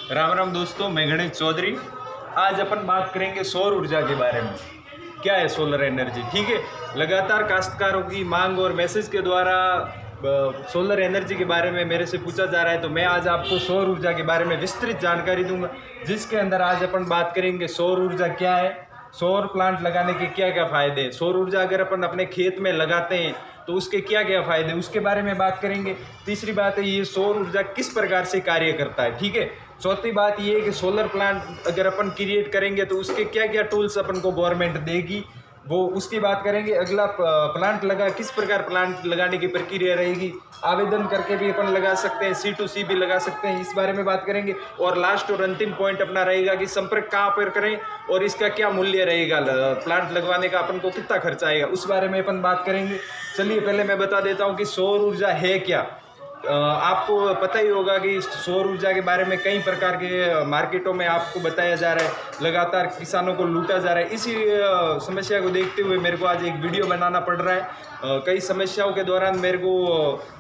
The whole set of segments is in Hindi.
राम राम दोस्तों, मैं गणेश चौधरी। आज अपन बात करेंगे सौर ऊर्जा के बारे में। क्या है सोलर एनर्जी? ठीक है, लगातार काश्तकारों की मांग और मैसेज के द्वारा सोलर एनर्जी के बारे में मेरे से पूछा जा रहा है, तो मैं आज आपको सौर ऊर्जा के बारे में विस्तृत जानकारी दूंगा, जिसके अंदर आज अपन बात करेंगे सौर ऊर्जा क्या है, सौर प्लांट लगाने के क्या क्या फ़ायदे हैं, सौर ऊर्जा अगर अपन अपने खेत में लगाते हैं तो उसके क्या क्या फ़ायदे, उसके बारे में बात करेंगे। तीसरी बात है ये सौर ऊर्जा किस प्रकार से कार्य करता है। ठीक है, चौथी बात ये है कि सोलर प्लांट अगर अपन क्रिएट करेंगे तो उसके क्या क्या टूल्स अपन को गवर्नमेंट देगी, वो उसकी बात करेंगे। अगला प्लांट लगा किस प्रकार प्लांट लगाने की प्रक्रिया रहेगी, आवेदन करके भी अपन लगा सकते हैं, C2C भी लगा सकते हैं, इस बारे में बात करेंगे। और लास्ट और अंतिम पॉइंट अपना रहेगा कि संपर्क कहाँ पर करें और इसका क्या मूल्य रहेगा, प्लांट लगवाने का अपन को कितना खर्चा आएगा, उस बारे में अपन बात करेंगे। चलिए पहले मैं बता देता हूँ कि सौर ऊर्जा है क्या। आपको पता ही होगा कि सौर ऊर्जा के बारे में कई प्रकार के मार्केटों में आपको बताया जा रहा है, लगातार किसानों को लूटा जा रहा है। इसी समस्या को देखते हुए मेरे को आज एक वीडियो बनाना पड़ रहा है। कई समस्याओं के दौरान मेरे को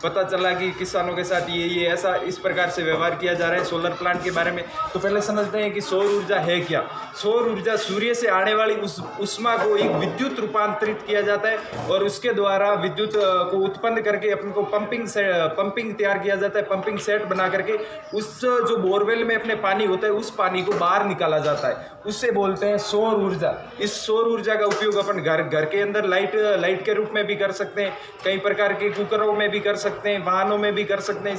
पता चला कि किसानों के साथ ये ऐसा इस प्रकार से व्यवहार किया जा रहा है सोलर प्लांट के बारे में। तो पहले समझते हैं कि सौर ऊर्जा है क्या। सौर ऊर्जा सूर्य से आने वाली ऊष्मा को एक विद्युत रूपांतरित किया जाता है और उसके द्वारा विद्युत को उत्पन्न करके अपन को पंपिंग तैयार किया जाता है। पंपिंग सेट बना करके उस जो बोरवेल में अपने पानी होता है उस पानी को बाहर निकाला जाता है, उससे बोलते हैं सौर ऊर्जा। इस सौर ऊर्जा का उपयोग अपन घर के अंदर लाइट के रूप में भी कर सकते हैं, कई प्रकार के कुकरों में भी कर सकते हैं, वाहनों में भी कर सकते हैं।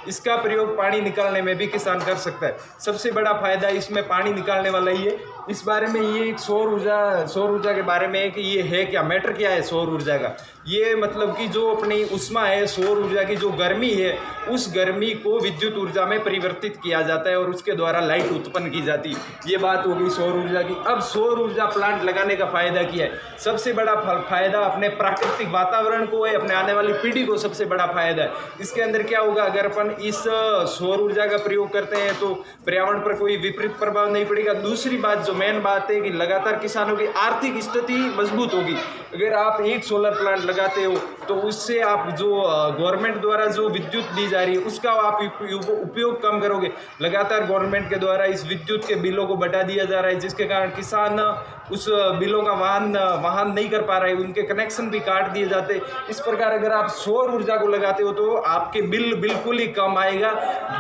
इसका प्रयोग पानी निकालने में भी किसान कर सकता है। सबसे बड़ा फायदा इसमें पानी निकालने वाला ही है। इस बारे में ये एक सौर ऊर्जा के बारे में है कि ये है क्या, मैटर क्या है सौर ऊर्जा का। ये मतलब कि जो अपनी ऊष्मा है, सौर ऊर्जा की जो गर्मी है, उस गर्मी को विद्युत ऊर्जा में परिवर्तित किया जाता है और उसके द्वारा लाइट उत्पन्न की जाती है। ये बात हो गई सौर ऊर्जा की। अब सौर ऊर्जा प्लांट लगाने का फायदा क्या है। सबसे बड़ा फायदा अपने प्राकृतिक वातावरण को है, अपने आने वाली पीढ़ी को सबसे बड़ा फायदा है। इसके अंदर क्या होगा, अगर अपन इस सौर ऊर्जा का प्रयोग करते हैं तो पर्यावरण पर कोई विपरीत प्रभाव नहीं पड़ेगा। दूसरी बात जो मेन बात है कि लगातार किसानों की आर्थिक स्थिति मजबूत होगी। अगर आप एक सोलर प्लांट लगाते हो तो उससे आप जो गवर्नमेंट द्वारा जो विद्युत दी जा रही है उसका आप उपयोग कम करोगे। लगातार गवर्नमेंट के द्वारा इस विद्युत के बिलों को बढ़ा दिया जा रहा है, जिसके कारण किसान उस बिलों का वहन नहीं कर पा रहे, उनके कनेक्शन भी काट दिए जाते हैं। इस प्रकार अगर आप सौर ऊर्जा को लगाते हो तो आपके बिल बिल्कुल ही कम आएगा।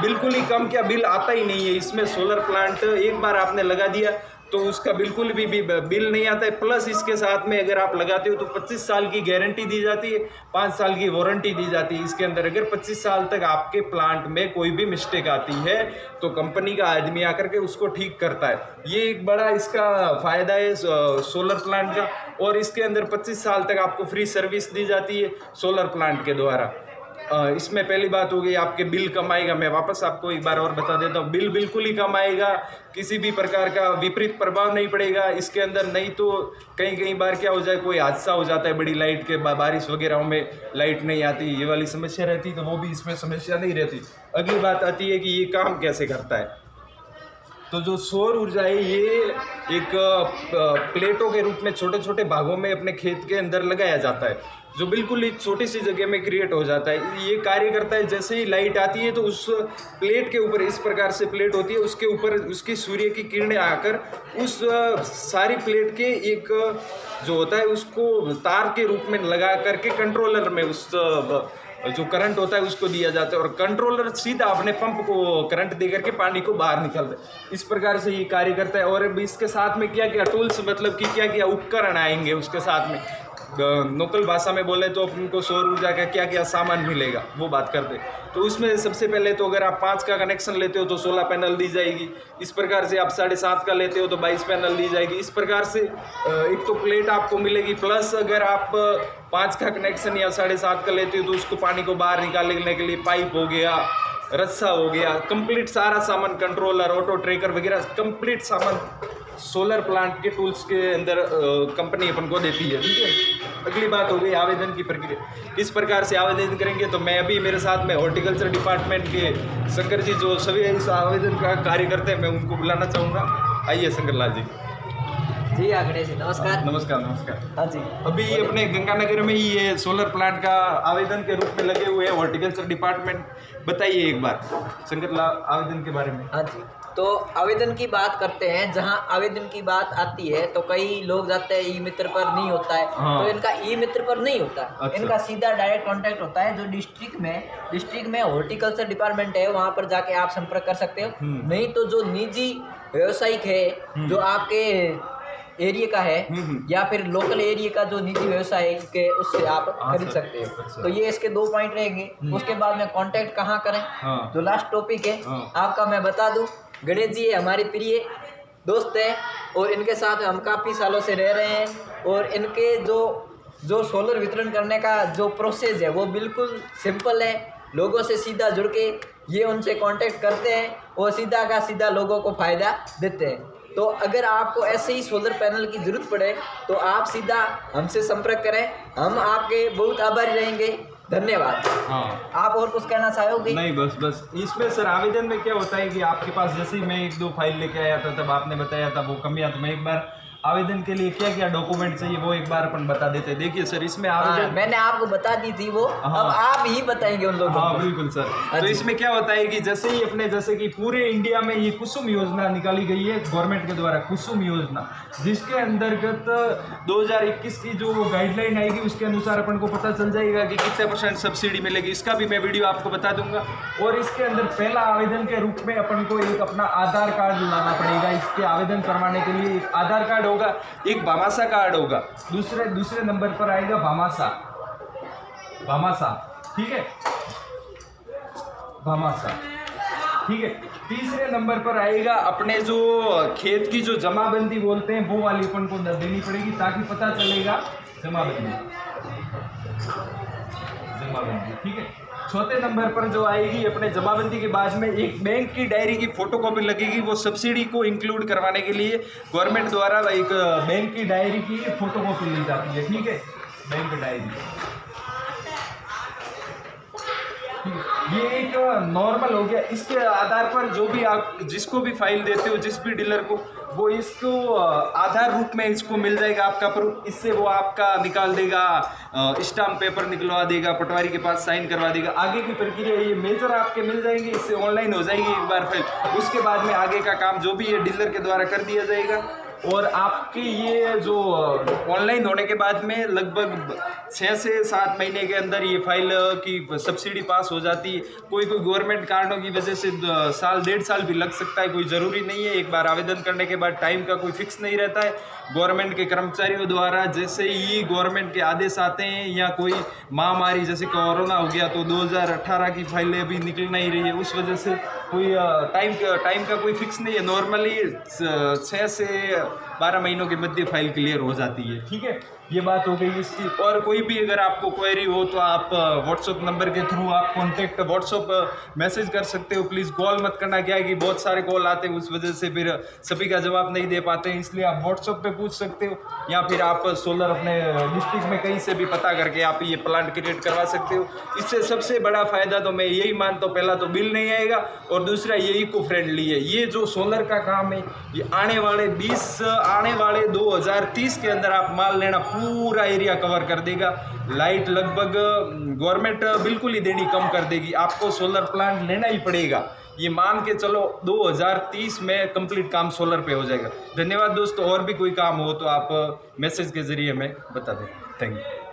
बिल्कुल ही कम क्या, बिल आता ही नहीं है इसमें। सोलर प्लांट एक बार आपने लगा दिया तो उसका बिल्कुल भी बिल नहीं आता है। प्लस इसके साथ में अगर आप लगाते हो तो 25 साल की गारंटी दी जाती है, 5 साल की वारंटी दी जाती है। इसके अंदर अगर 25 साल तक आपके प्लांट में कोई भी मिस्टेक आती है तो कंपनी का आदमी आकर के उसको ठीक करता है। ये एक बड़ा इसका फ़ायदा है सोलर प्लांट का। और इसके अंदर 25 साल तक आपको फ्री सर्विस दी जाती है सोलर प्लांट के द्वारा। इसमें पहली बात हो गई आपके बिल कम आएगा। मैं वापस आपको एक बार और बता देता हूँ, बिल बिल्कुल ही कम आएगा, किसी भी प्रकार का विपरीत प्रभाव नहीं पड़ेगा इसके अंदर। नहीं तो कई बार क्या हो जाए, कोई हादसा हो जाता है, बड़ी लाइट के बारिश वगैरह में लाइट नहीं आती, ये वाली समस्या रहती, तो वो भी इसमें समस्या नहीं रहती। अगली बात आती है कि ये काम कैसे करता है। तो जो सौर ऊर्जा है ये एक प्लेटों के रूप में छोटे छोटे भागों में अपने खेत के अंदर लगाया जाता है, जो बिल्कुल एक छोटी सी जगह में क्रिएट हो जाता है। ये कार्य करता है, जैसे ही लाइट आती है तो उस प्लेट के ऊपर, इस प्रकार से प्लेट होती है, उसके ऊपर उसकी सूर्य की किरणें आकर उस सारी प्लेट के एक जो होता है उसको तार के रूप में लगा करके कंट्रोलर में उस जो करंट होता है उसको दिया जाता है और कंट्रोलर सीधा अपने पंप को करंट दे करके पानी को बाहर निकालता है। इस प्रकार से ये कार्य करता है। और इसके साथ में क्या क्या टूल्स, मतलब कि क्या क्या उपकरण आएंगे उसके साथ में, लोकल भाषा में बोले तो उनको सौर ऊर्जा का क्या क्या सामान मिलेगा वो बात करते हैं। तो उसमें सबसे पहले तो अगर आप 5 का कनेक्शन लेते हो तो 16 पैनल दी जाएगी। इस प्रकार से आप 7.5 का लेते हो तो 22 पैनल दी जाएगी। इस प्रकार से एक तो प्लेट आपको मिलेगी, प्लस अगर आप 5 का कनेक्शन या 7.5 का लेते हो तो उसको पानी को बाहर निकालने के लिए पाइप हो गया, रस्सा हो गया, कंप्लीट सारा सामान, कंट्रोलर, ऑटो ट्रेकर वगैरह कंप्लीट सामान सोलर प्लांट के टूल्स के अंदर कंपनी अपन को देती है। ठीक है, अगली बात हो गई आवेदन की प्रक्रिया। किस प्रकार से आवेदन करेंगे, तो मैं अभी मेरे साथ में हॉर्टिकल्चर डिपार्टमेंट के शंकर जी जो सभी इस आवेदन का कार्य करते हैं, मैं उनको बुलाना चाहूँगा। आइए शंकर लाल जी। जी हाँ गणेश जी, नमस्कार। नमस्कार नमस्कार। हाँ जी। अभी अपने गंगानगर में ही ये सोलर प्लांट का आवेदन के रूप में लगे हुए हैं हॉर्टिकल्चर डिपार्टमेंट। बताइए एक बार शंकर लाल आवेदन के बारे में। हाँ जी, तो आवेदन की बात करते हैं। जहाँ आवेदन की बात आती है तो कई लोग जाते हैं ई मित्र पर, नहीं होता है। हाँ। तो इनका ई मित्र पर नहीं होता। अच्छा। इनका सीधा डायरेक्ट कांटेक्ट होता है जो डिस्ट्रिक्ट में हॉर्टिकल्चर डिपार्टमेंट है, वहाँ पर जाके आप संपर्क कर सकते हो। नहीं तो जो निजी व्यवसायिक है जो आपके एरिया का है या फिर लोकल एरिया का जो निजी व्यवसाय के, उससे आप खरीद सकते हो। अच्छा। तो ये इसके 2 पॉइंट रहेंगे। उसके बाद में कांटेक्ट कहाँ करें, हाँ। जो लास्ट टॉपिक है हाँ। आपका मैं बता दूं। गणेश जी हमारे प्रिय दोस्त हैं और इनके साथ हम काफ़ी सालों से रह रहे हैं। और इनके जो सोलर वितरण करने का जो प्रोसेस है वो बिल्कुल सिंपल है। लोगों से सीधा जुड़ के ये उनसे कांटेक्ट करते हैं और सीधा का सीधा लोगों को फ़ायदा देते हैं। तो अगर आपको ऐसे ही सोलर पैनल की ज़रूरत पड़े तो आप सीधा हमसे संपर्क करें, हम आपके बहुत आभारी रहेंगे। धन्यवाद। हाँ। आप और कुछ कहना चाहोगे? नहीं, बस इसमें सर आवेदन में क्या होता है कि आपके पास जैसे ही मैं 1-2 फाइल लेके आया था तब आपने बताया था वो कमियां, तो मैं एक बार आवेदन के लिए क्या क्या डॉक्यूमेंट चाहिए वो एक बार अपन बता देते। देखिए सर इसमें आवेदन मैंने आपको बता दी थी वो। हाँ। अब आप ही बताएंगे उन लोगों हाँ को। बिल्कुल सर। तो इसमें क्या होता है कि जैसे ही अपने जैसे कि पूरे इंडिया में ये कुसुम योजना निकाली गई है गवर्नमेंट के द्वारा, कुसुम योजना, जिसके अंतर्गत 2021 की जो गाइडलाइन आएगी उसके अनुसार अपन को पता चल जाएगा कि कितने % सब्सिडी मिलेगी। इसका भी मैं वीडियो आपको बता दूंगा। और इसके अंदर पहला आवेदन के रूप में अपन को एक अपना आधार कार्ड लाना पड़ेगा। इसके आवेदन करवाने के लिए एक आधार कार्ड होगा, एक भामासा कार्ड होगा, दूसरे नंबर पर आएगा भामासा, ठीक है, भामासा, ठीक है। तीसरे नंबर पर आएगा अपने जो खेत की जो जमाबंदी बोलते हैं वो वाली अपन को देनी पड़ेगी ताकि पता चलेगा जमाबंदी, ठीक है। चौथे नंबर पर जो आएगी अपने जमाबंदी के बाद में एक बैंक की डायरी की फोटोकॉपी लगेगी। वो सब्सिडी को इंक्लूड करवाने के लिए गवर्नमेंट द्वारा एक बैंक की डायरी की फोटोकॉपी ली जाती है, ठीक है, बैंक डायरी। ये एक नॉर्मल हो गया। इसके आधार पर जो भी आप जिसको भी फाइल देते हो, जिस भी डीलर को, वो इसको आधार रूप में इसको मिल जाएगा आपका प्रूफ। इससे वो आपका निकाल देगा, स्टाम्प पेपर निकलवा देगा, पटवारी के पास साइन करवा देगा। आगे की प्रक्रिया ये मेजर आपके मिल जाएंगे, इससे ऑनलाइन हो जाएगी एक बार फाइल। उसके बाद में आगे का काम जो भी है डीलर के द्वारा कर दिया जाएगा। और आपकी ये जो ऑनलाइन होने के बाद में लगभग 6 से 7 महीने के अंदर ये फाइल की सब्सिडी पास हो जाती है। कोई गवर्नमेंट कारणों की वजह से साल 1.5 साल भी लग सकता है, कोई ज़रूरी नहीं है। एक बार आवेदन करने के बाद टाइम का कोई फिक्स नहीं रहता है। गवर्नमेंट के कर्मचारियों द्वारा जैसे ही गवर्नमेंट के आदेश आते हैं या कोई महामारी जैसे कोरोना हो गया तो 2018 की फाइलें अभी निकल नहीं रही है, उस वजह से कोई टाइम का कोई फिक्स नहीं है। नॉर्मली 6 से 12 महीनों के मध्य फाइल क्लियर हो जाती है, ठीक है। ये बात हो गई इसकी। और कोई भी अगर आपको क्वेरी हो तो आप व्हाट्सअप नंबर के थ्रू आप कॉन्टेक्ट व्हाट्सअप मैसेज कर सकते हो। प्लीज़ कॉल मत करना, क्या है कि बहुत सारे कॉल आते हैं, उस वजह से फिर सभी का जवाब नहीं दे पाते हैं। इसलिए आप व्हाट्सअप पे पूछ सकते हो या फिर आप सोलर अपने डिस्ट्रिक्ट में कहीं से भी पता करके आप ये प्लांट क्रिएट करवा सकते हो। इससे सबसे बड़ा फ़ायदा तो मैं यही मानता हूँ, पहला तो बिल नहीं आएगा और दूसरा ये इको फ्रेंडली है। ये जो सोलर का काम है ये आने वाले 2030 के अंदर आप मान लेना पूरा एरिया कवर कर देगा। लाइट लगभग गवर्नमेंट बिल्कुल ही देनी कम कर देगी, आपको सोलर प्लांट लेना ही पड़ेगा। ये मान के चलो 2030 में कंप्लीट काम सोलर पे हो जाएगा। धन्यवाद दोस्तों। और भी कोई काम हो तो आप मैसेज के जरिए हमें बता दें। Thank you.